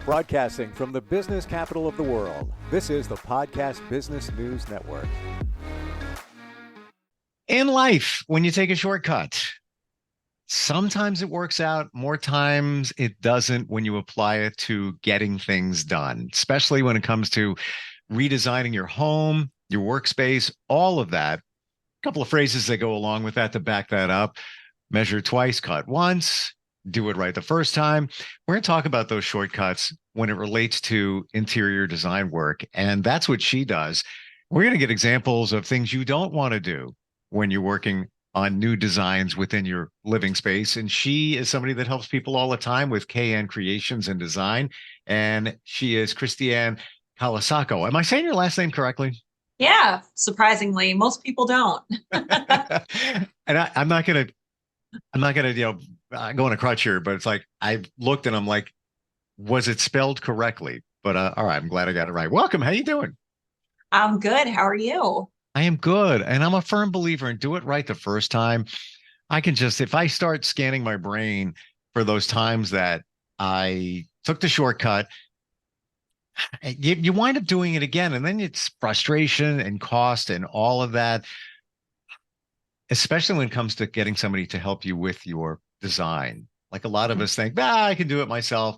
Broadcasting from the business capital of the world, this is the Podcast Business News Network. In life, when you take a shortcut, sometimes it works out, more times it doesn't when you apply it to getting things done, especially when it comes to redesigning your home, your workspace, all of that. A couple of phrases that go along with that to back that up. Measure twice, cut once, do it right the first time. We're going to talk about those shortcuts when it relates to interior design work. And that's what she does. We're going to get examples of things you don't want to do when you're working on new designs within your living space. And she is somebody that helps people all the time with KN Creations and Design. And she is Kristiann Colasacco. Am I saying your last name correctly? Yeah, surprisingly, most people don't. And I'm not gonna, go on a crutch here, but it's like I looked and I'm like, was it spelled correctly? But all right, I'm glad I got it right. Welcome. How you doing? I'm good. How are you? I am good, and I'm a firm believer in do it right the first time. I can just, if I start scanning my brain for those times that I took the shortcut, you wind up doing it again, and then it's frustration and cost and all of that, especially when it comes to getting somebody to help you with your design. Like a lot of us think, I can do it myself.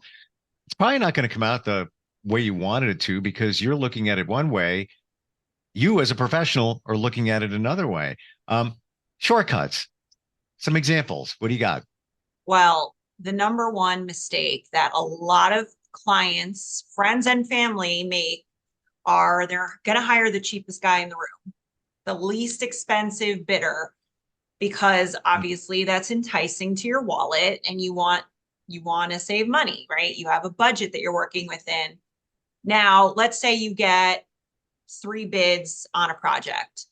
It's probably not going to come out the way you wanted it to because you're looking at it one way. You as a professional are looking at it another way. Shortcuts, some examples. What do you got? Well, the number one mistake that a lot of clients, friends, and family make are they're going to hire the cheapest guy in the room, the least expensive bidder, because obviously that's enticing to your wallet and you want to save money, right? You have a budget that you're working within. Now, let's say you get 3 bids on a project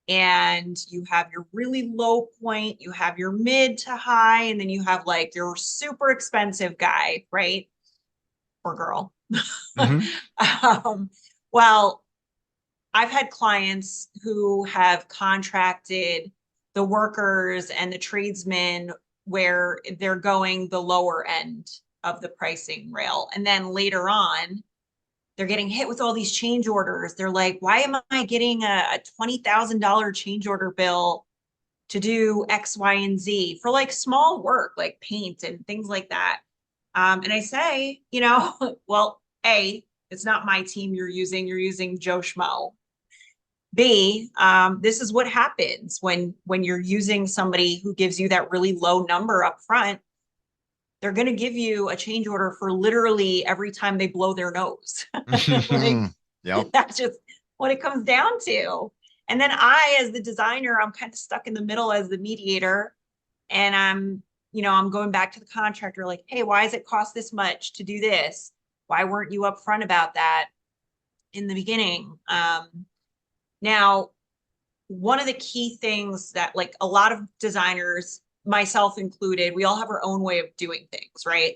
and you have your really low point, you have your mid to high, and then you have like your super expensive guy, right? Or girl. Mm-hmm. Well, I've had clients who have contracted the workers and the tradesmen where they're going the lower end of the pricing rail. And then later on, they're getting hit with all these change orders. They're like, why am I getting a $20,000 change order bill to do X, Y, and Z for like small work, like paint and things like that? And I say, well, A, it's not my team you're using Joe Schmo. B, this is what happens when you're using somebody who gives you that really low number up front. They're going to give you a change order for literally every time they blow their nose. Like, Yep. that's just what it comes down to. And then I, as the designer, I'm kind of stuck in the middle as the mediator. And I'm going back to the contractor like, hey, why does it cost this much to do this? Why weren't you upfront about that in the beginning? Now, one of the key things that like a lot of designers, myself included, we all have our own way of doing things, right?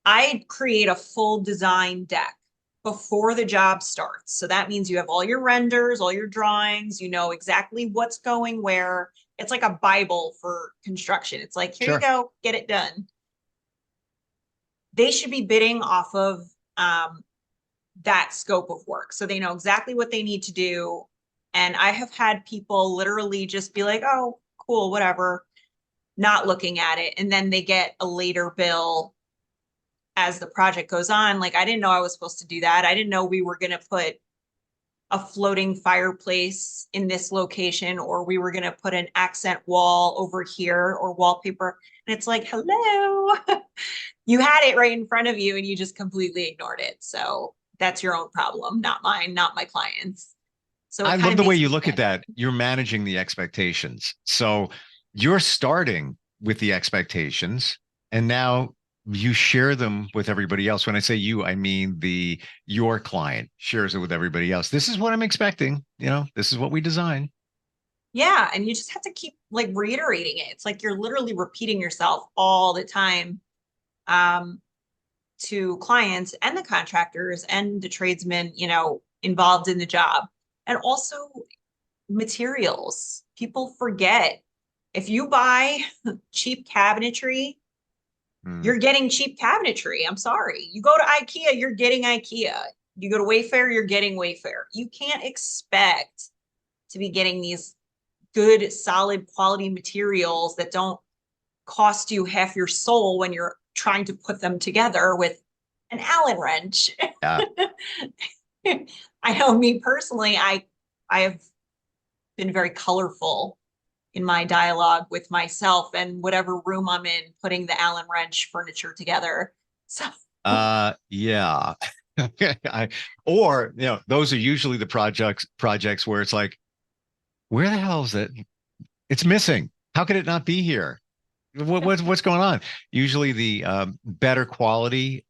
I create a full design deck before the job starts. So that means you have all your renders, all your drawings, you know exactly what's going where. It's like a Bible for construction. It's like, here you Sure. go, get it done. They should be bidding off of that scope of work. So they know exactly what they need to do. And I have had people literally just be like, oh, cool, whatever, not looking at it. And then they get a later bill as the project goes on. Like, I didn't know I was supposed to do that. I didn't know we were going to put a floating fireplace in this location, or we were going to put an accent wall over here or wallpaper. And it's like, hello, you had it right in front of you and you just completely ignored it. So that's your own problem, not mine, not my clients. So I it kind love of the way makes you me look at think. that. You're managing the expectations. So you're starting with the expectations, and now you share them with everybody else. When I say you, I mean your client shares it with everybody else. This is what I'm expecting. This is what we design. Yeah. And you just have to keep like reiterating it. It's like you're literally repeating yourself all the time um, to clients and the contractors and the tradesmen, involved in the job. And also materials. People forget if you buy cheap cabinetry, you're getting cheap cabinetry. I'm sorry. You go to IKEA, you're getting IKEA. You go to Wayfair, you're getting Wayfair. You can't expect to be getting these good, solid quality materials that don't cost you half your soul when you're trying to put them together with an Allen wrench. Yeah. I know me personally, I have been very colorful in my dialogue with myself and whatever room I'm in, putting the Allen wrench furniture together. So Yeah. Or, those are usually the projects where it's like, where the hell is it? It's missing. How could it not be here? What's going on? Usually the better quality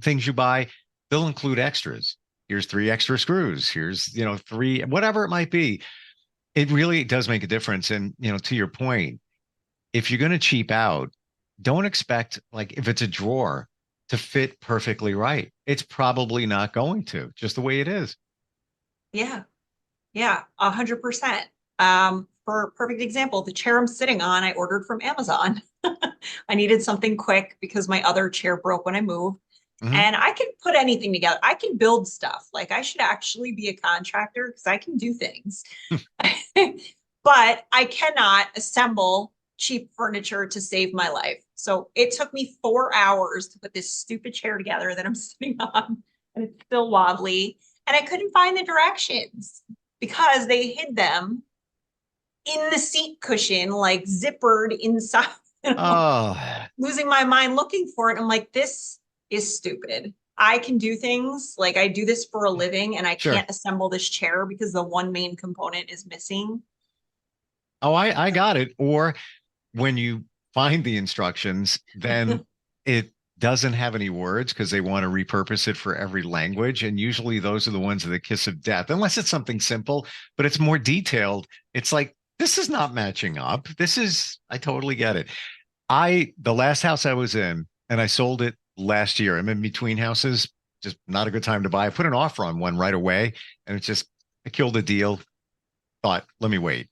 things you buy, they'll include extras. Here's 3 extra screws. Here's, 3, whatever it might be. It really does make a difference. And, to your point, if you're going to cheap out, don't expect, like, if it's a drawer, to fit perfectly right. It's probably not going to, just the way it is. yeah, 100%. For a perfect example, the chair I'm sitting on, I ordered from Amazon. I needed something quick because my other chair broke when I moved. Mhm. And I can put anything together. I can build stuff. Like, I should actually be a contractor because I can do things. But I cannot assemble cheap furniture to save my life. So it took me 4 hours to put this stupid chair together that I'm sitting on, and it's still wobbly. And I couldn't find the directions because they hid them in the seat cushion, like zippered inside. Oh, Losing my mind looking for it. I'm like, this is stupid. I can do things like I do this for a living, and I sure. can't assemble this chair because the one main component is missing. Oh, I got it. Or when you find the instructions, then it doesn't have any words because they want to repurpose it for every language. And usually those are the ones of the kiss of death, unless it's something simple, but it's more detailed. It's like, this is not matching up. I totally get it. The last house I was in, and I sold it last year. I'm in between houses, just not a good time to buy. I put an offer on one right away, and I killed the deal. Thought, let me wait.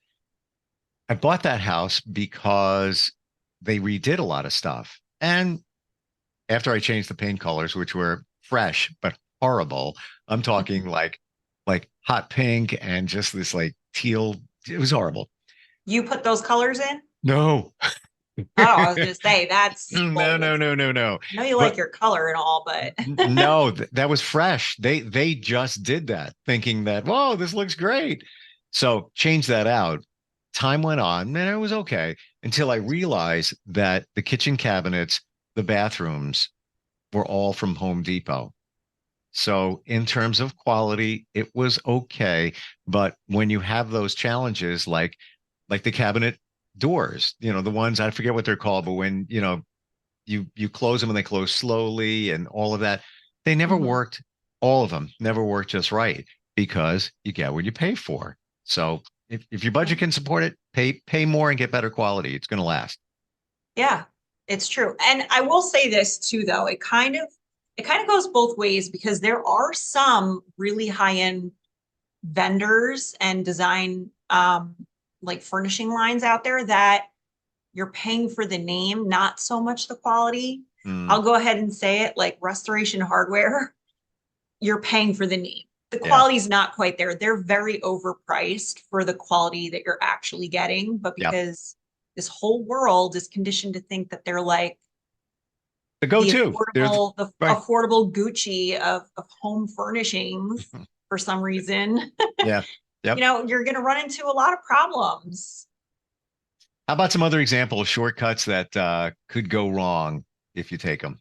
I bought that house because they redid a lot of stuff. And after I changed the paint colors, which were fresh but horrible, I'm talking like hot pink and just this like teal. It was horrible. You put those colors in? No. Oh, I was gonna say that's No, no, bold. no, no, no. I know you like But your color and all, but no, that was fresh. They just did that, thinking that, whoa, this looks great. So change that out. Time went on, and it was okay until I realized that the kitchen cabinets, the bathrooms were all from Home Depot. So in terms of quality, it was okay. But when you have those challenges, like the cabinet doors, the ones I forget what they're called, but when you close them and they close slowly and all of that, they never Mhm. worked. All of them never worked just right because you get what you pay for. So if your budget can support it, pay more and get better quality. It's going to last. Yeah, it's true. And I will say this too, though, it kind of goes both ways because there are some really high-end vendors and design like furnishing lines out there that you're paying for the name, not so much the quality. Mm, I'll go ahead and say it, like Restoration Hardware, you're paying for the name. The yeah. quality's not quite there. They're very overpriced for the quality that you're actually getting, but Yep. because this whole world is conditioned to think that they're like The go-to. There's the right. affordable Gucci of home furnishings for some reason, Yeah. Yep. you're going to run into a lot of problems. How about some other example of shortcuts that could go wrong if you take them?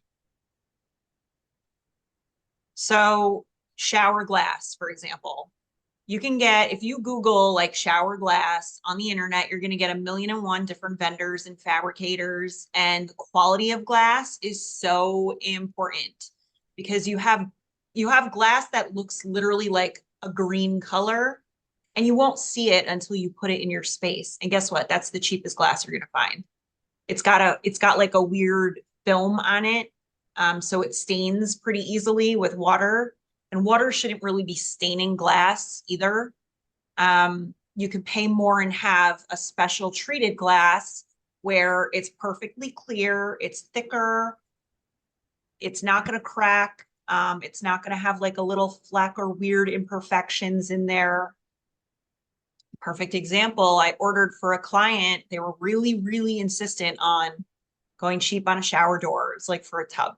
So shower glass, for example, you can get, if you Google like shower glass on the internet, you're going to get 1,000,001 different vendors and fabricators. And the quality of glass is so important because you have glass that looks literally like a green color, and you won't see it until you put it in your space. And guess what? That's the cheapest glass you're going to find. It's got like a weird film on it. So it stains pretty easily with water, and water shouldn't really be staining glass either. You could pay more and have a special treated glass where it's perfectly clear, it's thicker, it's not going to crack, it's not going to have like a little fleck or weird imperfections in there. Perfect example, I ordered for a client. They were really, really insistent on going cheap on a shower door. It's like for a tub.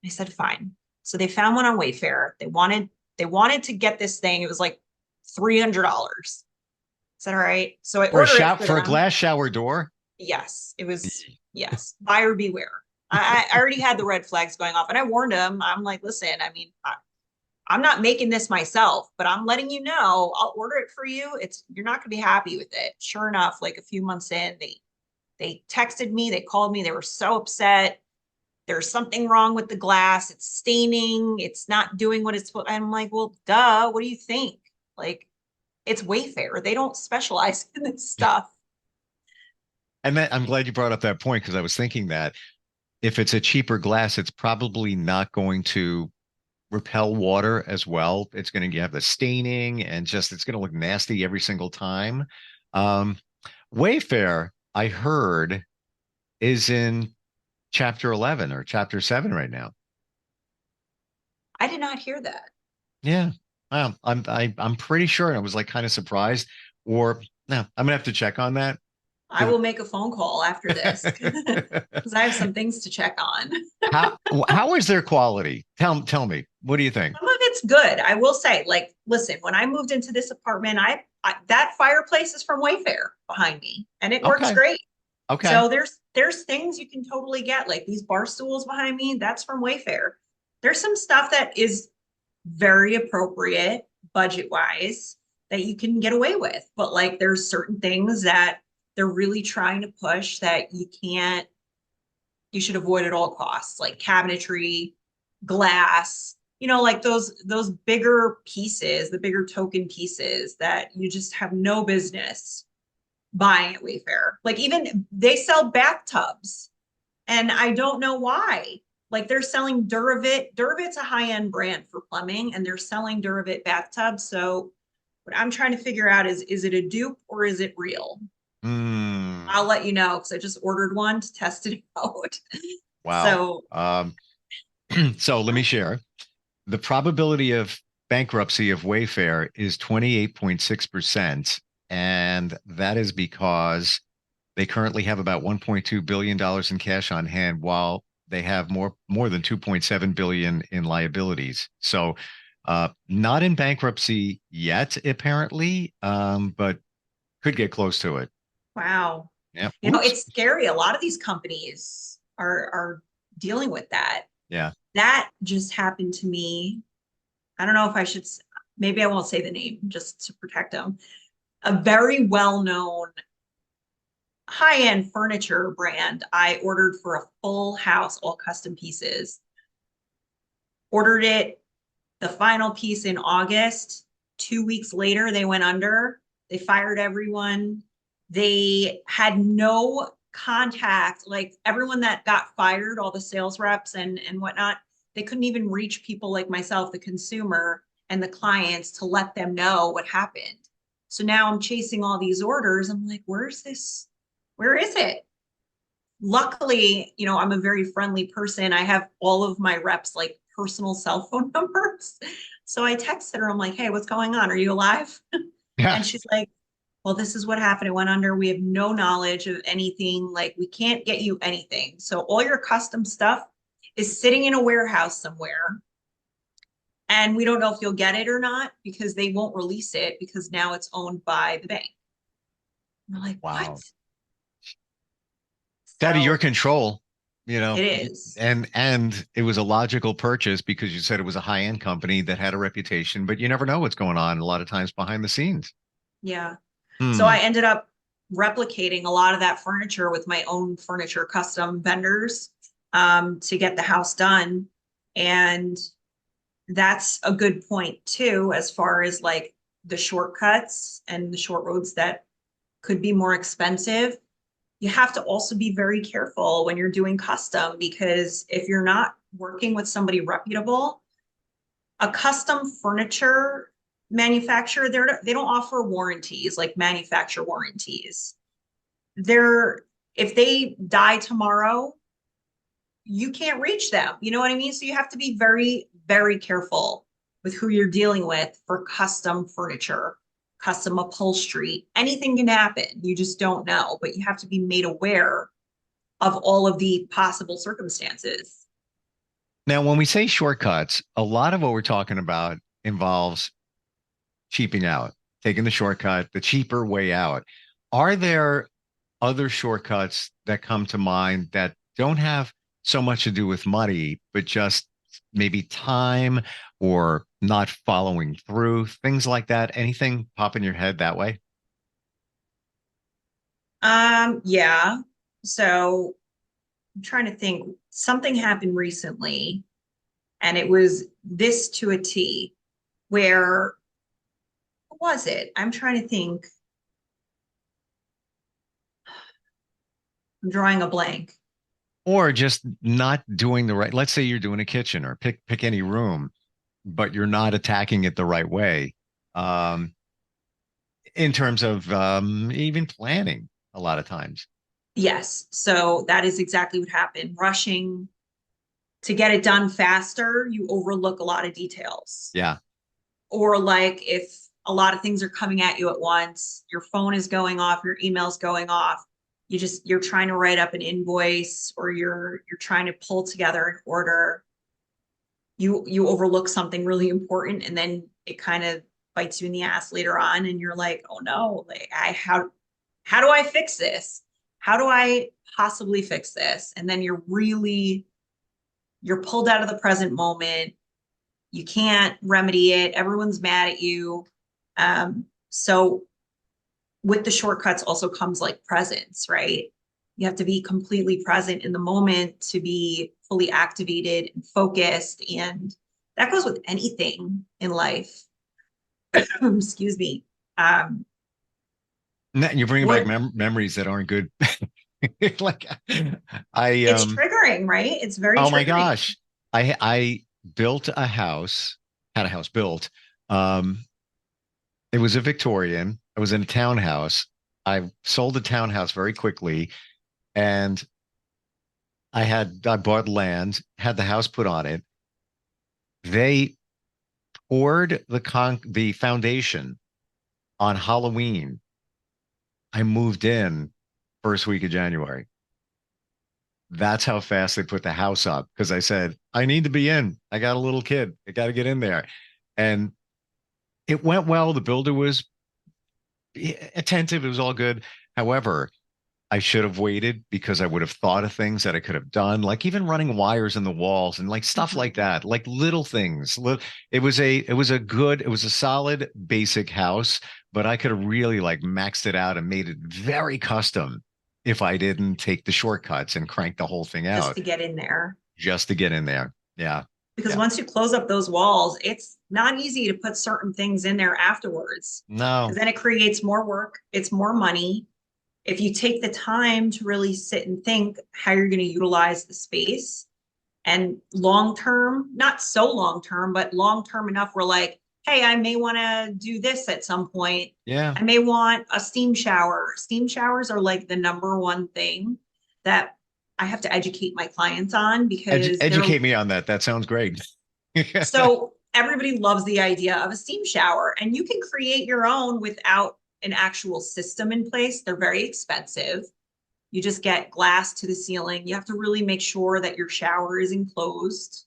I said, fine. So they found one on Wayfair. They wanted to get this thing. It was like $300. I said, all right. So I ordered it for a them. glass shower door. Yes, it was. Yes, buyer beware. I already had the red flags going off, and I warned him. I'm like, listen, I mean, I'm not making this myself, but I'm letting you know, I'll order it for you. You're not going to be happy with it. Sure enough, like a few months in, they texted me, they called me, they were so upset. There's something wrong with the glass. It's staining. It's not doing what it's supposed. I'm like, well, duh. What do you think? Like, it's Wayfair. They don't specialize in this stuff. And I'm glad you brought up that point, because I was thinking that if it's a cheaper glass, it's probably not going to repel water as well. It's going to have the staining, and just it's going to look nasty every single time. Wayfair, I heard, is in chapter 11 or chapter 7 right now. I did not hear that. Yeah. I'm pretty sure. And I was like kind of surprised. Or no, I'm gonna have to check on that. I will make a phone call after this because I have some things to check on. how is their quality? Tell me. What do you think? Some of it's good. I will say, like, listen, when I moved into this apartment, I that fireplace is from Wayfair behind me, and it works great. Okay. So there's things you can totally get, like these bar stools behind me, that's from Wayfair. There's some stuff that is very appropriate budget wise that you can get away with, but like there's certain things that they're really trying to push that you should avoid at all costs, like cabinetry, glass, like those bigger pieces, the bigger token pieces that you just have no business buying at Wayfair. Like even they sell bathtubs, and I don't know why. Like they're selling Duravit. Duravit's a high-end brand for plumbing, and they're selling Duravit bathtubs. So what I'm trying to figure out is it a dupe or is it real? I'll let you know, because I just ordered one to test it out. Wow. So let me share. The probability of bankruptcy of Wayfair is 28.6%. And that is because they currently have about $1.2 billion in cash on hand, while they have more than 2.7 billion in liabilities. So not in bankruptcy yet, apparently, but could get close to it. Wow. Yeah. It's scary. A lot of these companies are dealing with that. Yeah. That just happened to me. I don't know if I should, maybe I won't say the name just to protect them. A very well-known high-end furniture brand. I ordered for a full house, all custom pieces. Ordered it, the final piece in August. 2 weeks later, they went under. They fired everyone. They had no contact, like everyone that got fired, all the sales reps and whatnot, they couldn't even reach people like myself, the consumer and the clients, to let them know what happened. So now I'm chasing all these orders. I'm like, where is this? Where is it? Luckily, I'm a very friendly person. I have all of my reps like personal cell phone numbers. So I texted her. I'm like, hey, what's going on? Are you alive? Yeah. And she's like, well, this is what happened. It went under. We have no knowledge of anything. Like, we can't get you anything. So all your custom stuff is sitting in a warehouse somewhere. And we don't know if you'll get it or not, because they won't release it, because now it's owned by the bank. And we're like, wow. what? It's out of your control, It is. and it was a logical purchase, because you said it was a high-end company that had a reputation, but you never know what's going on a lot of times behind the scenes. Yeah. So I ended up replicating a lot of that furniture with my own furniture custom vendors to get the house done. And that's a good point too, as far as like the shortcuts and the short roads that could be more expensive. You have to also be very careful when you're doing custom, because if you're not working with somebody reputable, a custom furniture manufacturer, they don't offer warranties, like manufacturer warranties. They're If they die tomorrow, you can't reach them. You know what I mean? So you have to be very, very careful with who you're dealing with for custom furniture, custom upholstery. Anything can happen. You just don't know, but you have to be made aware of all of the possible circumstances. Now, when we say shortcuts, a lot of what we're talking about involves cheaping out, taking the shortcut, the cheaper way out. Are there other shortcuts that come to mind that don't have so much to do with money, but just maybe time or not following through, things like that? Anything pop in your head that way? Yeah. So I'm trying to think. Something happened recently, and it was this to a T, where what was it? I'm trying to think. I'm drawing a blank. Or just not doing the right, let's say you're doing a kitchen or pick any room, but you're not attacking it the right way. Um, in terms of even planning a lot of times. Yes. So that is exactly what happened. Rushing to get it done faster, you overlook a lot of details. Yeah. Or like if a lot of things are coming at you at once, your phone is going off, your email's going off, you're trying to write up an invoice or you're trying to pull together an order. You overlook something really important and then it kind of bites you in the ass later on and you're like, oh no, like how do I fix this? How do I possibly fix this? And then you're pulled out of the present moment. You can't remedy it. Everyone's mad at you. So with the shortcuts also comes like presence, right? You have to be completely present in the moment to be fully activated and focused. And that goes with anything in life. Excuse me. You're bringing back What memories that aren't good. Like I it's triggering, right? It's very oh my triggering. gosh. I built a house, had a house built. Um, it was a Victorian. I was in a townhouse. I sold the townhouse very quickly and I bought land, had the house put on it. They poured the foundation on Halloween. I moved in first week of January. That's how fast they put the house up because I said, I need to be in. I got a little kid. I got to get in there. And it went well. The builder was attentive. It was all good. However, I should have waited because I would have thought of things that I could have done, like even running wires in the walls and like stuff like that, like little things. It was a solid basic house, but I could have really like maxed it out and made it very custom if I didn't take the shortcuts and crank the whole thing Just out to get in there. just to get in there. Yeah. Because Yeah. once you close up those walls, it's not easy to put certain things in there afterwards. No. Because then it creates more work, it's more money. If you take the time to really sit and think how you're going to utilize the space and long term, not so long term, but long term enough, we're like, hey, I may want to do this at some point. Yeah. I may want a steam shower. Steam showers are like the number one thing that I have to educate my clients on because they're Educate me on that. That sounds great. so everybody loves the idea of a steam shower, and you can create your own without an actual system in place. They're very expensive. You just get glass to the ceiling. You have to really make sure that your shower is enclosed.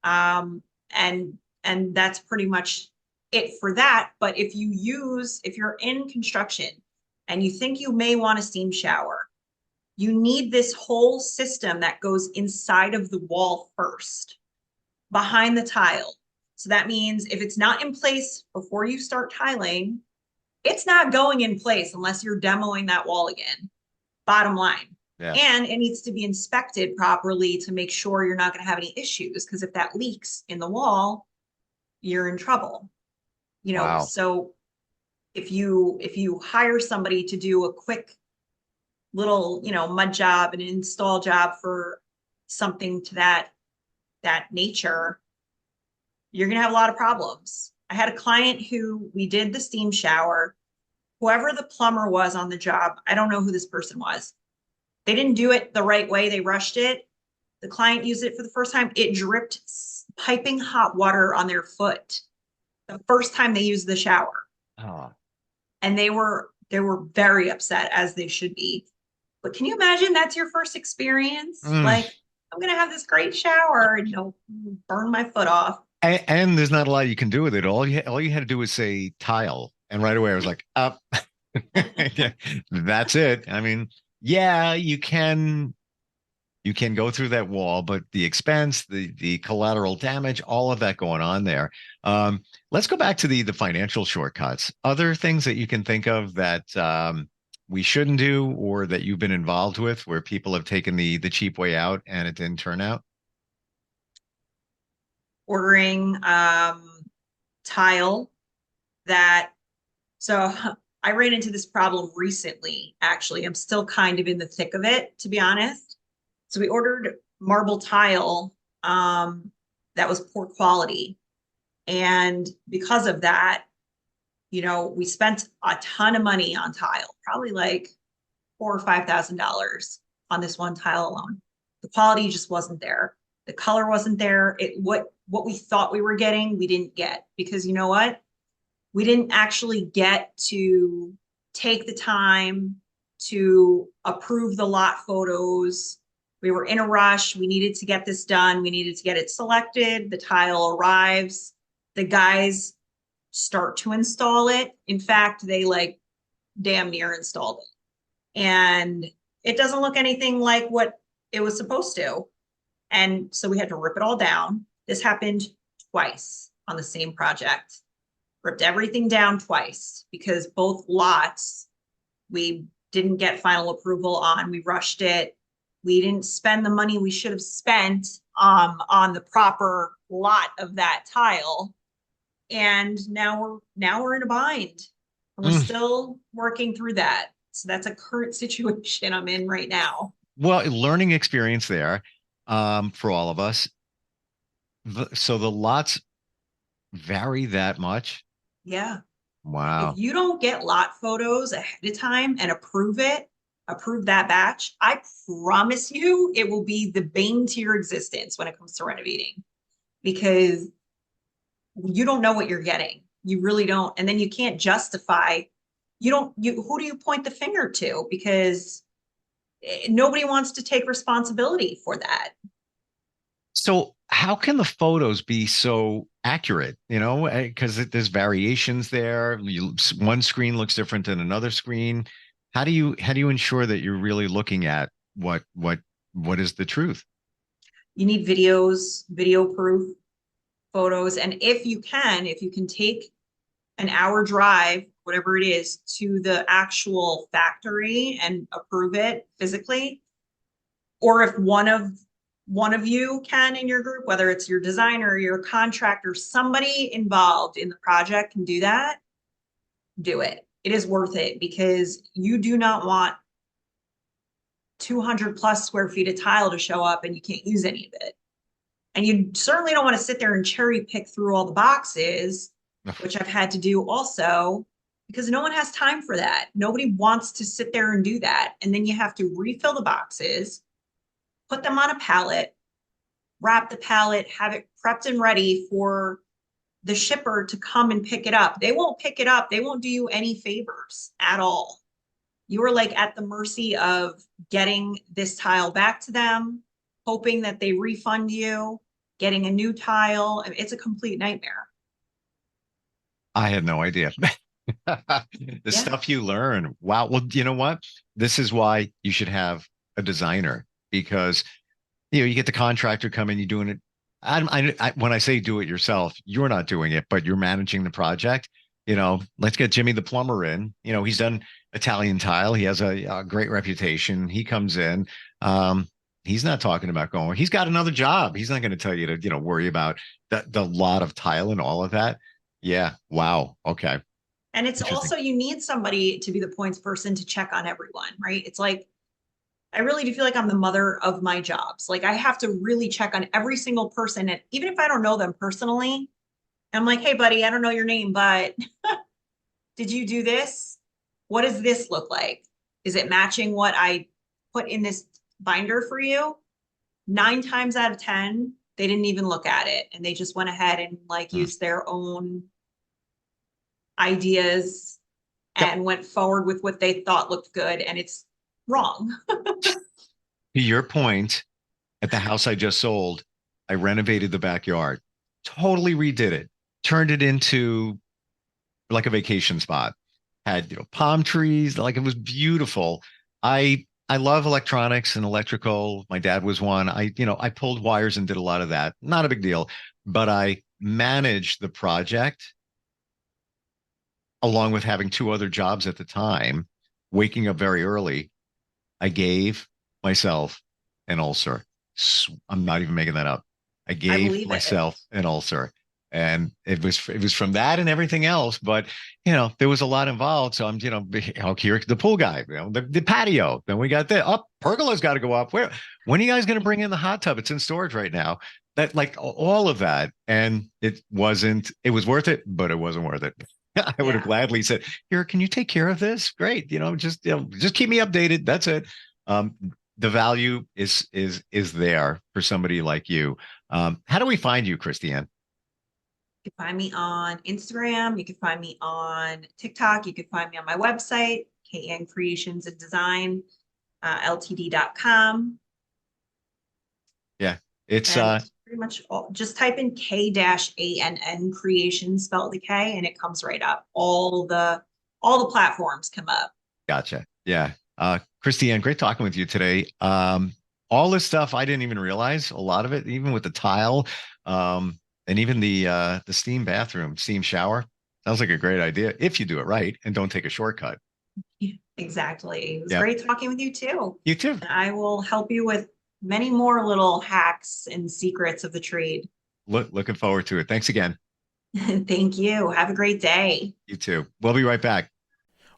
Um, and and that's pretty much it for that. But if you're in construction and you think you may want a steam shower, you need this whole system that goes inside of the wall first behind the tile. So that means if it's not in place before you start tiling, it's not going in place unless you're demoing that wall again. Bottom line. Yeah. And it needs to be inspected properly to make sure you're not going to have any issues. Because if that leaks in the wall, you're in trouble. Wow. So if you hire somebody to do a quick little, mud job and an install job for something to that nature, you're going to have a lot of problems. I had a client who we did the steam shower. Whoever the plumber was on the job, I don't know who this person was. They didn't do it the right way. They rushed it. The client used it for the first time. It dripped piping hot water on their foot the first time they used the shower. Oh. And they were very upset, as they should be. But can you imagine that's your first experience? Like, I'm going to have this great shower and burn my foot off. And there's not a lot you can do with it. All you had to do was say tile. And right away I was like, up. That's it. I mean, yeah, you can go through that wall, but the expense, the collateral damage, all of that going on there. Let's go back to the financial shortcuts. Other things that you can think of that we shouldn't do, or that you've been involved with, where people have taken the cheap way out and it didn't turn out? Ordering tile that, so I ran into this problem recently, actually. I'm still kind of in the thick of it, to be honest. So we ordered marble tile that was poor quality. And because of that, we spent a ton of money on tile, probably like $4,000 or $5,000 on this one tile alone. The quality just wasn't there. The color wasn't there. What we thought we were getting, we didn't get, because you know what? We didn't actually get to take the time to approve the lot photos. We were in a rush. We needed to get this done. We needed to get it selected. The tile arrives. The guys start to install it. In fact, they like damn near installed it. And it doesn't look anything like what it was supposed to. And so we had to rip it all down. This happened twice on the same project. Ripped everything down twice because both lots we didn't get final approval on. We rushed it. We didn't spend the money we should have spent on the proper lot of that tile. And now we're in a bind. And we're still working through that. So that's a current situation I'm in right now. Well, learning experience there for all of us. So the lots vary that much? Yeah. Wow. If you don't get lot photos ahead of time and approve that batch, I promise you it will be the bane to your existence when it comes to renovating, because you don't know what you're getting. You really don't. And then you can't justify, who do you point the finger to? Because nobody wants to take responsibility for that. So how can the photos be so accurate? Because there's variations there. One screen looks different than another screen. How do you ensure that you're really looking at what is the truth? You need video proof photos. And if you can take an hour drive, whatever it is, to the actual factory and approve it physically, or if one of you can in your group, whether it's your designer, your contractor, somebody involved in the project can do that, do it. It is worth it, because you do not want 200 plus square feet of tile to show up and you can't use any of it. And you certainly don't want to sit there and cherry pick through all the boxes, which I've had to do also, because no one has time for that. Nobody wants to sit there and do that. And then you have to refill the boxes, put them on a pallet, wrap the pallet, have it prepped and ready for the shipper to come and pick it up. They won't pick it up. They won't do you any favors at all. You are like at the mercy of getting this tile back to them, hoping that they refund you, getting a new tile. It's a complete nightmare. I had no idea. The stuff you learn. Wow. Well, you know what? This is why you should have a designer, because you get the contractor coming, you're doing it. When I say do it yourself, you're not doing it, but you're managing the project. Let's get Jimmy the plumber in. He's done Italian tile. He has a great reputation. He comes in. He's not talking about going. He's got another job. He's not going to tell you to worry about the lot of tile and all of that. Yeah. Wow. Okay. And it's also, you need somebody to be the points person to check on everyone, right? It's like, I really do feel like I'm the mother of my jobs. Like, I have to really check on every single person. And even if I don't know them personally, I'm like, hey buddy, I don't know your name, but did you do this? What does this look like? Is it matching what I put in this binder for you, 9 times out of 10, they didn't even look at it. And they just went ahead and like used their own ideas and went forward with what they thought looked good. And it's wrong. To your point, at the house I just sold, I renovated the backyard, totally redid it, turned it into like a vacation spot, had, palm trees, like it was beautiful. I love electronics and electrical. My dad was one. I pulled wires and did a lot of that. Not a big deal, but I managed the project along with having 2 other jobs at the time, waking up very early. I gave myself an ulcer. I'm not even making that up. I gave myself an ulcer. And it was from that and everything else. But, there was a lot involved. So I'm, here, the pool guy, the patio. Then we got pergola's got to go up. When are you guys going to bring in the hot tub? It's in storage right now. That, like, all of that. And it was worth it, but it wasn't worth it. I would have gladly said, here, can you take care of this? Great. Just keep me updated. That's it. The value is there for somebody like you. How do we find you, Kristiann? You can find me on Instagram. You can find me on TikTok. You can find me on my website, KN Creations and Design, ltd.com. Yeah, it's pretty much just type in K-ANN Creations, spelled the K, and it comes right up. All the platforms come up. Gotcha. Yeah. Kristiann, great talking with you today. All this stuff, I didn't even realize a lot of it, even with the tile, and even the steam bathroom, steam shower. Sounds like a great idea if you do it right and don't take a shortcut. Yeah, exactly. It was great talking with you too. You too. And I will help you with many more little hacks and secrets of the trade. Looking forward to it. Thanks again. Thank you. Have a great day. You too. We'll be right back.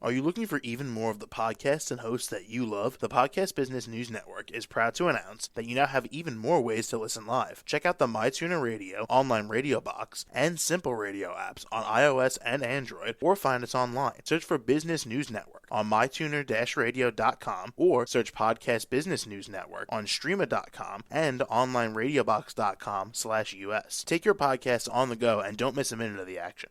Are you looking for even more of the podcasts and hosts that you love? The Podcast Business News Network is proud to announce that you now have even more ways to listen live. Check out the MyTuner Radio, online radio box, and Simple Radio apps on iOS and Android, or find us online. Search for Business News Network on mytuner-radio.com, or search Podcast Business News Network on streama.com and onlineradiobox.com/US. Take your podcast on the go and don't miss a minute of the action.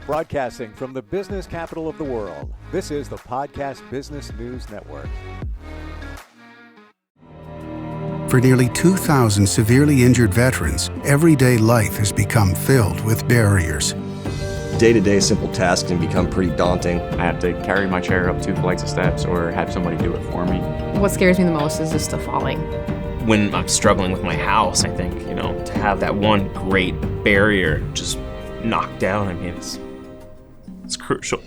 Broadcasting from the business capital of the world, this is the Podcast Business News Network. For nearly 2,000 severely injured veterans, everyday life has become filled with barriers. Day-to-day simple tasks can become pretty daunting. I have to carry my chair up 2 flights of steps or have somebody do it for me. What scares me the most is just the falling. When I'm struggling with my house, I think, to have that one great barrier just knocked down, it's crucial.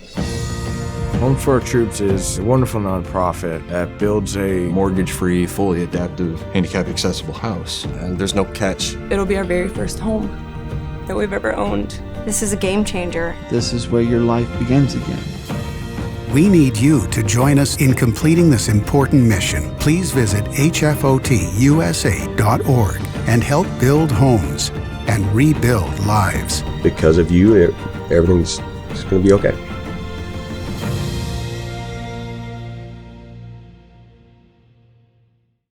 Home for Our Troops is a wonderful nonprofit that builds a mortgage-free, fully adaptive, handicap-accessible house. And there's no catch. It'll be our very first home that we've ever owned. This is a game changer. This is where your life begins again. We need you to join us in completing this important mission. Please visit hfotusa.org and help build homes and rebuild lives. Because of you, everything's going to be okay.